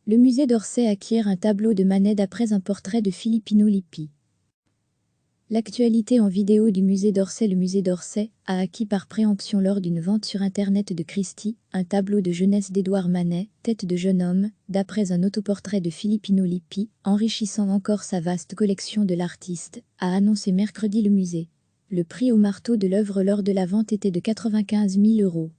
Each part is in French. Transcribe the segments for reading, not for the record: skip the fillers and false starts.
Le musée d'Orsay acquiert un tableau de Manet d'après un portrait de Filippino Lippi. L'actualité en vidéo du musée d'Orsay. Le musée d'Orsay a acquis par préemption lors d'une vente sur internet de Christie un tableau de jeunesse d'Édouard Manet, Tête de jeune homme, d'après un autoportrait de Filippino Lippi, enrichissant encore sa vaste collection de l'artiste, a annoncé mercredi le musée. Le prix au marteau de l'œuvre lors de la vente était de 95 000 €.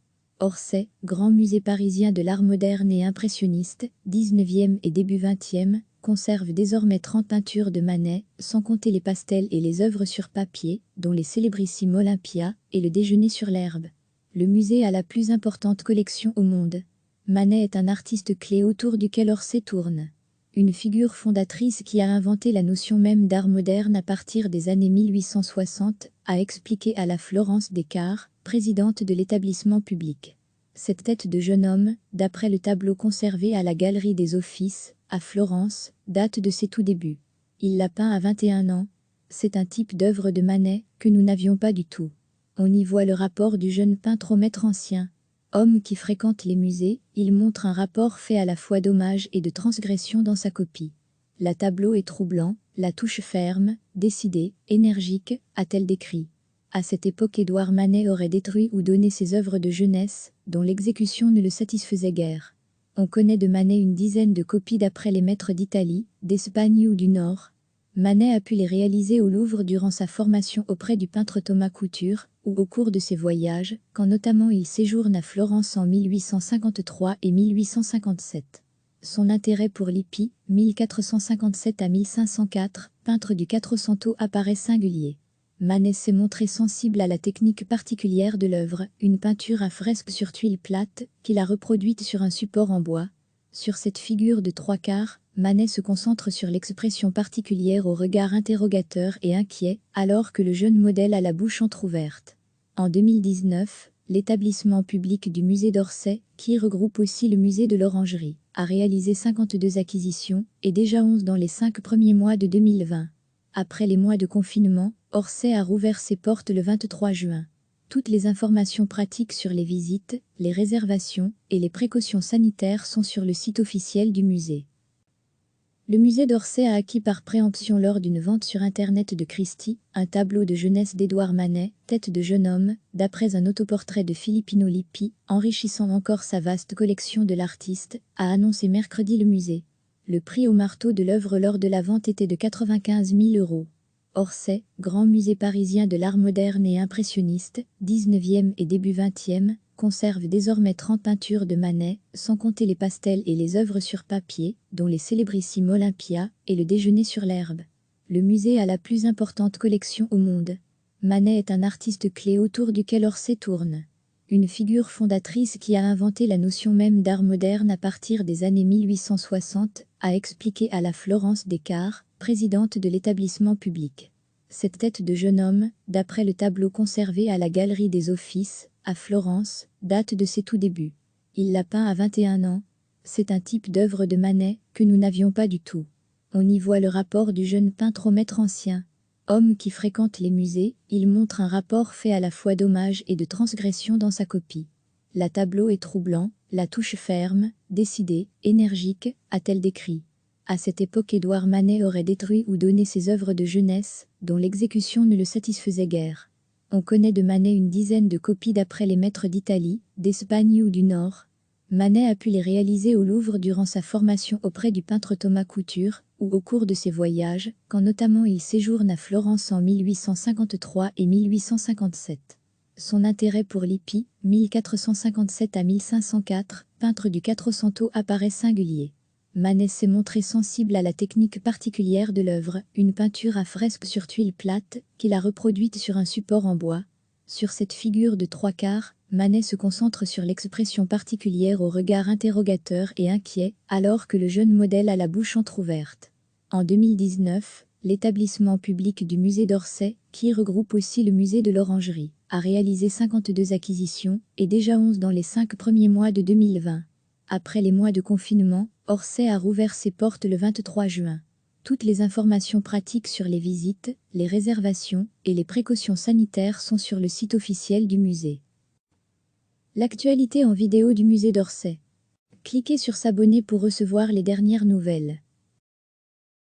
Orsay, grand musée parisien de l'art moderne et impressionniste, 19e et début 20e, conserve désormais 30 peintures de Manet, sans compter les pastels et les œuvres sur papier, dont les célébrissimes Olympia et le déjeuner sur l'herbe. Le musée a la plus importante collection au monde. Manet est un artiste clé autour duquel Orsay tourne. Une figure fondatrice qui a inventé la notion même d'art moderne à partir des années 1860, a expliqué à la Florence Descartes, présidente de l'établissement public. Cette tête de jeune homme, d'après le tableau conservé à la Galerie des Offices, à Florence, date de ses tout débuts. Il l'a peint à 21 ans. C'est un type d'œuvre de Manet que nous n'avions pas du tout. On y voit le rapport du jeune peintre au maître ancien. Homme qui fréquente les musées, il montre un rapport fait à la fois d'hommage et de transgression dans sa copie. Le tableau est troublant, la touche ferme, décidée, énergique, a-t-elle décrit. À cette époque, Édouard Manet aurait détruit ou donné ses œuvres de jeunesse, dont l'exécution ne le satisfaisait guère. On connaît de Manet une dizaine de copies d'après les maîtres d'Italie, d'Espagne ou du Nord. Manet a pu les réaliser au Louvre durant sa formation auprès du peintre Thomas Couture, ou au cours de ses voyages, quand notamment il séjourne à Florence en 1853 et 1857. Son intérêt pour Lippi, 1457 à 1504, peintre du Quattrocento, apparaît singulier. Manet s'est montré sensible à la technique particulière de l'œuvre, une peinture à fresque sur tuile plate, qu'il a reproduite sur un support en bois. Sur cette figure de trois quarts, Manet se concentre sur l'expression particulière au regard interrogateur et inquiet, alors que le jeune modèle a la bouche entr'ouverte. En 2019, l'établissement public du musée d'Orsay, qui regroupe aussi le musée de l'Orangerie, a réalisé 52 acquisitions, et déjà 11 dans les 5 premiers mois de 2020. Après les mois de confinement, Orsay a rouvert ses portes le 23 juin. Toutes les informations pratiques sur les visites, les réservations et les précautions sanitaires sont sur le site officiel du musée. Le musée d'Orsay a acquis par préemption lors d'une vente sur internet de Christie un tableau de jeunesse d'Édouard Manet, Tête de jeune homme, d'après un autoportrait de Filippino Lippi, enrichissant encore sa vaste collection de l'artiste, a annoncé mercredi le musée. Le prix au marteau de l'œuvre lors de la vente était de 95 000 €. Orsay, grand musée parisien de l'art moderne et impressionniste, 19e et début 20e, conserve désormais 30 peintures de Manet, sans compter les pastels et les œuvres sur papier, dont les célébrissimes Olympia et le déjeuner sur l'herbe. Le musée a la plus importante collection au monde. Manet est un artiste clé autour duquel Orsay tourne. Une figure fondatrice qui a inventé la notion même d'art moderne à partir des années 1860, a expliqué à la Florence Descartes, présidente de l'établissement public. Cette tête de jeune homme, d'après le tableau conservé à la Galerie des Offices, à Florence, date de ses tout débuts. Il l'a peint à 21 ans. C'est un type d'œuvre de Manet que nous n'avions pas du tout. On y voit le rapport du jeune peintre au maître ancien. Homme qui fréquente les musées, il montre un rapport fait à la fois d'hommage et de transgression dans sa copie. Le tableau est troublant, la touche ferme, décidée, énergique, a-t-elle décrit. À cette époque, Édouard Manet aurait détruit ou donné ses œuvres de jeunesse, dont l'exécution ne le satisfaisait guère. On connaît de Manet une dizaine de copies d'après les maîtres d'Italie, d'Espagne ou du Nord. Manet a pu les réaliser au Louvre durant sa formation auprès du peintre Thomas Couture, ou au cours de ses voyages, quand notamment il séjourne à Florence en 1853 et 1857. Son intérêt pour Lippi, 1457 à 1504, peintre du Quattrocento, apparaît singulier. Manet s'est montré sensible à la technique particulière de l'œuvre, une peinture à fresque sur tuile plate, qu'il a reproduite sur un support en bois. Sur cette figure de trois quarts, Manet se concentre sur l'expression particulière au regard interrogateur et inquiet, alors que le jeune modèle a la bouche entr'ouverte. En 2019, l'établissement public du musée d'Orsay, qui regroupe aussi le musée de l'Orangerie, a réalisé 52 acquisitions, et déjà 11 dans les 5 premiers mois de 2020. Après les mois de confinement, Orsay a rouvert ses portes le 23 juin. Toutes les informations pratiques sur les visites, les réservations et les précautions sanitaires sont sur le site officiel du musée. L'actualité en vidéo du musée d'Orsay. Cliquez sur s'abonner pour recevoir les dernières nouvelles.